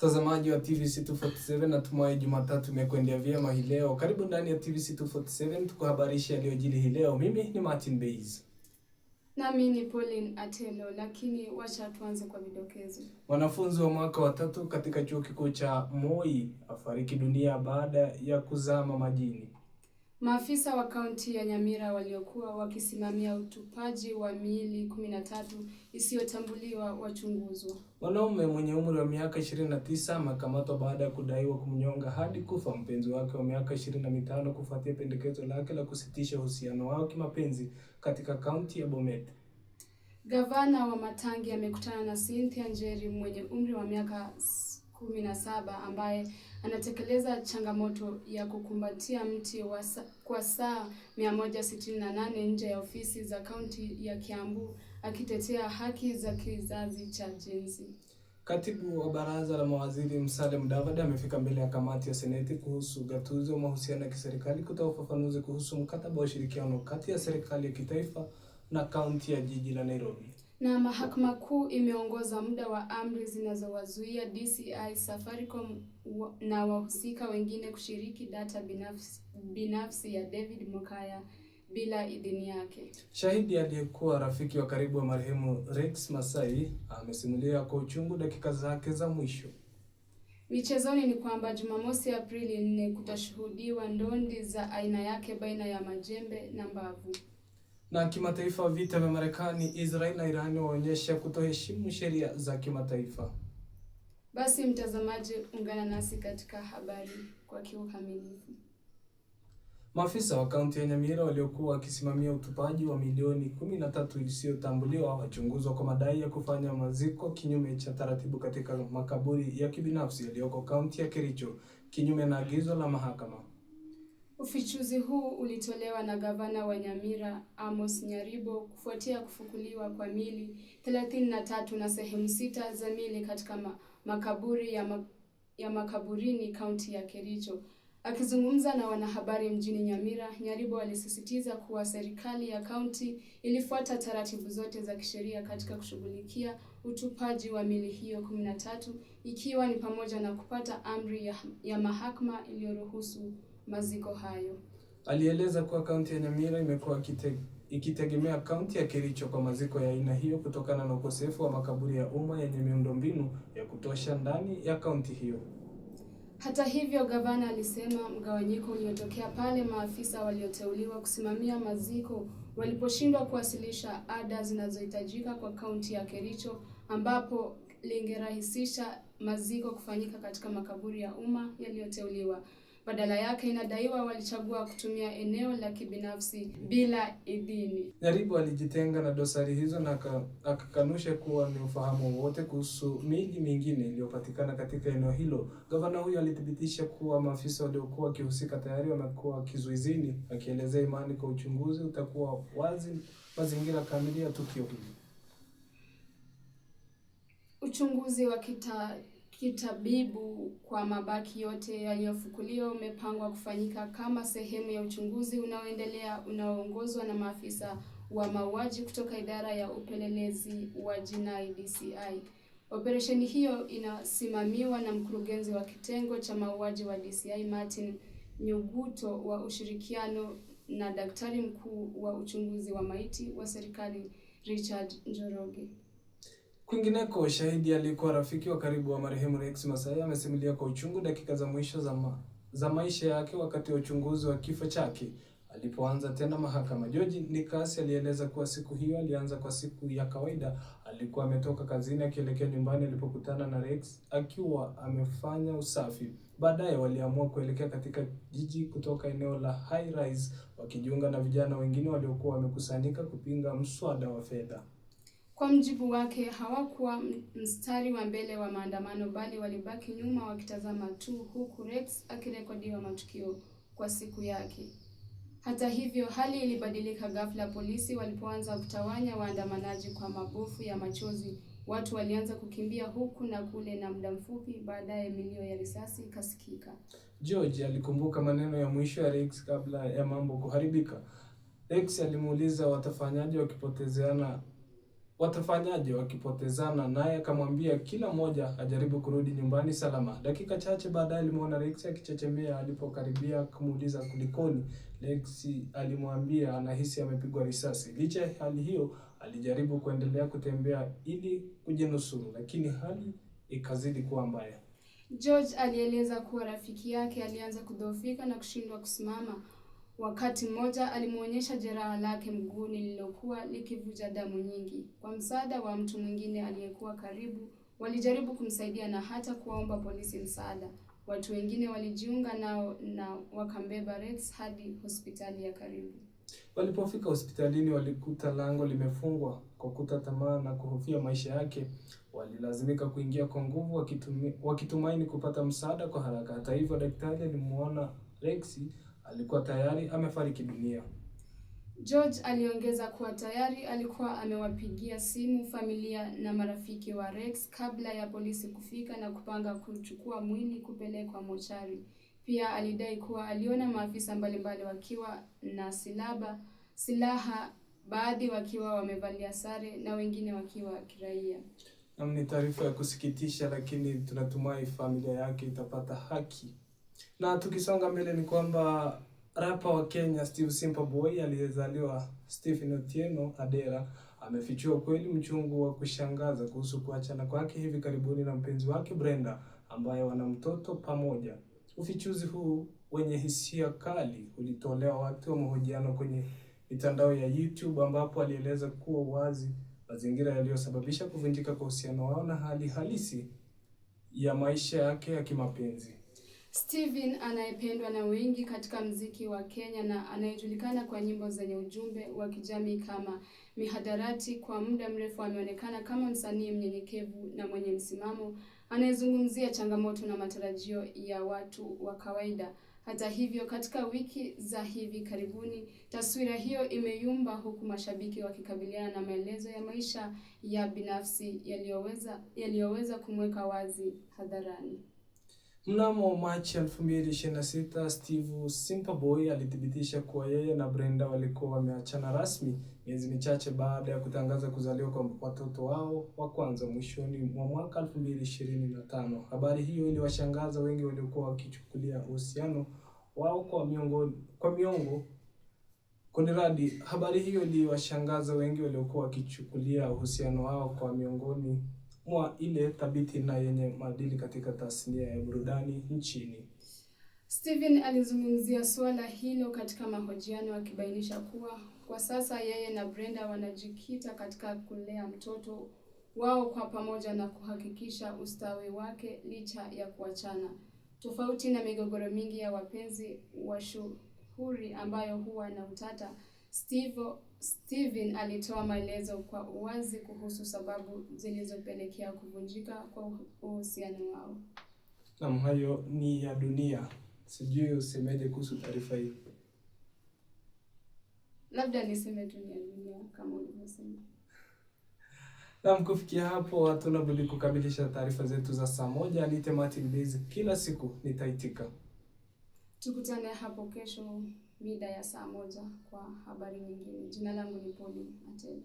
Mtazamaji wa TVC 247, natumai Jumatatu imekuendea vyema hii leo. Karibu ndani ya TVC 247 tukuhabarisha yaliyojiri hii leo. Mimi ni Martin Base. Nami ni Pauline Atelo, lakini wacha tuanze kwa vidokezo. Wanafunzi wa mwaka wa 3 katika chuo kikuu cha Moi afariki dunia baada ya kuzama majini. Maafisa wa kaunti ya Nyamira waliokuwa wakisimamia utupaji wa miili 13 isiyotambuliwa wachunguzwa. Mwanaume mwenye umri wa miaka 29 amekamatwa baada ya kudaiwa kumnyonga hadi kufa mpenzi wake wa miaka 25 kufuatia pendekezo lake la kusitisha uhusiano wao kimapenzi katika kaunti ya Bomet. Gavana wa Matangi amekutana na Cynthia Njeri mwenye umri wa miaka 17 ambaye anatekeleza changamoto ya kukumbatia mti kwa saa 168 nje ya ofisi za kaunti ya Kiambu akitetea haki za kizazi cha Gen Z. Katibu wa baraza la mawaziri Musalia Mudavadi amefika mbele ya kamati ya seneti kuhusu gatuzi wa mahusiano ya kiserikali kutoa ufafanuzi kuhusu mkataba wa ushirikiano kati ya serikali ya kitaifa na kaunti ya jiji la Nairobi. Na mahakama kuu imeongoza muda wa amri zinazowazuia DCI, Safaricom na wahusika wengine kushiriki data binafsi ya David Mokaya bila idhini yake. Shahidi aliyekuwa rafiki wa karibu wa marehemu Rex Masai amesimulia kwa uchungu dakika zake za mwisho. Michezoni ni kwamba Jumamosi Aprili 4 kutashuhudiwa ndondi za aina yake baina ya majembe na mbavu. Na kimataifa, vita vya Marekani, Israel na Iran waonyesha kutoheshimu sheria za kimataifa. Basi mtazamaji, ungana nasi katika habari kwa kiukamilifu. Maafisa wa kaunti ya Nyamira waliokuwa wakisimamia utupaji wa milioni 13 isiyotambuliwa wachunguzwa kwa madai ya kufanya maziko kinyume cha taratibu katika makaburi ya kibinafsi yaliyoko kaunti ya Kericho, kinyume na agizo la mahakama. Ufichuzi huu ulitolewa na gavana wa Nyamira Amos Nyaribo kufuatia kufukuliwa kwa mili 33 na sehemu 6 za mili katika makaburi ya makaburini kaunti ya Kericho. Akizungumza na wanahabari mjini Nyamira, Nyaribo alisisitiza kuwa serikali ya kaunti ilifuata taratibu zote za kisheria katika kushughulikia utupaji wa mili hiyo 13, ikiwa ni pamoja na kupata amri ya mahakama iliyoruhusu maziko hayo. Alieleza kuwa kaunti ya Nyamira imekuwa ikitegemea kaunti ya Kericho kwa maziko ya aina hiyo kutokana na ukosefu wa makaburi ya umma yenye miundombinu ya kutosha ndani ya kaunti hiyo. Hata hivyo, gavana alisema mgawanyiko uliotokea pale maafisa walioteuliwa kusimamia maziko waliposhindwa kuwasilisha ada zinazohitajika kwa kaunti ya Kericho, ambapo lingerahisisha maziko kufanyika katika makaburi ya umma yaliyoteuliwa. Badala yake inadaiwa walichagua kutumia eneo la kibinafsi bila idhini. Nyaribo alijitenga na dosari hizo na akakanusha kuwa ni ufahamu wote kuhusu mili mingine iliyopatikana katika eneo hilo. Gavana huyo alithibitisha kuwa maafisa waliokuwa wakihusika tayari wamekuwa kizuizini, akielezea imani kwa uchunguzi utakuwa wazi mazingira kamili ya tukio hili. Uchunguzi wa kitabibu kwa mabaki yote yaliyofukuliwa umepangwa kufanyika kama sehemu ya uchunguzi unaoongozwa na maafisa wa mauaji kutoka idara ya upelelezi wa jinai DCI. Operesheni hiyo inasimamiwa na mkurugenzi wa kitengo cha mauaji wa DCI Martin Nyuguto wa ushirikiano na daktari mkuu wa uchunguzi wa maiti wa serikali Richard Njoroge. Kwingineko, shahidi aliyekuwa rafiki wa karibu wa marehemu Rex Masai amesimulia kwa uchungu dakika za mwisho za maisha yake wakati wa uchunguzi wa kifo chake alipoanza tena mahakama. George Nikasi alieleza kuwa siku hiyo alianza kwa siku ya kawaida. Alikuwa ametoka kazini akielekea nyumbani alipokutana na Rex akiwa amefanya usafi. Baadaye waliamua kuelekea katika jiji kutoka eneo la High Rise, wakijiunga na vijana wengine waliokuwa wamekusanyika kupinga mswada wa fedha. Kwa mjibu wake, hawakuwa mstari wa mbele wa maandamano bali walibaki nyuma wakitazama tu, huku Rex akirekodiwa matukio kwa siku yake. Hata hivyo, hali ilibadilika ghafla polisi walipoanza kutawanya waandamanaji kwa mabofu ya machozi. Watu walianza kukimbia huku na kule na muda mfupi baadaye milio ya risasi ikasikika. George alikumbuka maneno ya mwisho ya Rex kabla ya mambo kuharibika. Rex alimuuliza watafanyaje wakipotezeana watafanyaje wakipotezana, naye akamwambia kila mmoja ajaribu kurudi nyumbani salama. Dakika chache baadaye alimuona Rex akichechemea. Alipokaribia kumuuliza kulikoni, Rex alimwambia anahisi amepigwa risasi. Licha ya hali hiyo, alijaribu kuendelea kutembea ili kujinusuru, lakini hali ikazidi kuwa mbaya. George alieleza kuwa rafiki yake alianza kudhoofika na kushindwa kusimama. Wakati mmoja alimuonyesha jeraha lake mguuni lililokuwa likivuja damu nyingi. Kwa msaada wa mtu mwingine aliyekuwa karibu, walijaribu kumsaidia na hata kuwaomba polisi msaada. Watu wengine walijiunga nao na wakambeba Rex hadi hospitali ya karibu. Walipofika hospitalini, walikuta lango limefungwa. Kwa kukata tamaa na kuhofia maisha yake, walilazimika kuingia kwa nguvu, wakitumaini kupata msaada kwa haraka. Hata hivyo, daktari alimuona Rex alikuwa tayari amefariki dunia. George aliongeza kuwa tayari alikuwa amewapigia simu familia na marafiki wa Rex kabla ya polisi kufika na kupanga kuchukua mwili kupelekwa mochari. Pia alidai kuwa aliona maafisa mbalimbali wakiwa na silaha, baadhi wakiwa wamevalia sare na wengine wakiwa kiraia. Ni taarifa ya kusikitisha, lakini tunatumai familia yake itapata haki. Na tukisonga mbele ni kwamba rapa wa Kenya Steve Simple Boy aliyezaliwa Stephen Otieno Adera amefichua ukweli mchungu wa kushangaza kuhusu kuachana kwake hivi karibuni na mpenzi wake Brenda, ambaye wana mtoto pamoja. Ufichuzi huu wenye hisia kali ulitolewa wakati wa mahojiano kwenye mitandao ya YouTube, ambapo alieleza kuwa wazi mazingira yaliyosababisha kuvunjika kwa uhusiano wao na hali halisi ya maisha yake ya kimapenzi. Steven anayependwa na wengi katika muziki wa Kenya na anayejulikana kwa nyimbo zenye ujumbe wa kijamii kama Mihadarati, kwa muda mrefu ameonekana kama msanii mnyenyekevu na mwenye msimamo anayezungumzia changamoto na matarajio ya watu wa kawaida. Hata hivyo, katika wiki za hivi karibuni, taswira hiyo imeyumba, huku mashabiki wakikabiliana na maelezo ya maisha ya binafsi yaliyoweza kumweka wazi hadharani. Mnamo Machi 2026, Steve Simple Boy alithibitisha kuwa yeye na Brenda walikuwa wameachana rasmi, miezi michache baada ya kutangaza kuzaliwa kwa watoto wao wa kwanza mwishoni mwa mwaka 2025. Habari hiyo iliwashangaza wengi waliokuwa wakichukulia uhusiano wao kwa miongoni mwa ile thabiti na yenye maadili katika tasnia ya burudani nchini. Steven alizungumzia suala hilo katika mahojiano, akibainisha kuwa kwa sasa yeye na Brenda wanajikita katika kulea mtoto wao kwa pamoja na kuhakikisha ustawi wake licha ya kuachana. Tofauti na migogoro mingi ya wapenzi washuhuri ambayo huwa na utata, Steven alitoa maelezo kwa uwazi kuhusu sababu zilizopelekea kuvunjika kwa uhusiano wao. Naam, hayo ni ya dunia. Sijui usemeje kuhusu taarifa hii. Labda niseme tu ni ya dunia kama ulivyosema. Naam, kufikia hapo hatuna budi kukamilisha taarifa zetu za saa moja. Ni Martin Base, kila siku nitaitika. Tukutane hapo kesho mida ya saa moja kwa habari nyingine. Jina langu ni Pauline Ateli.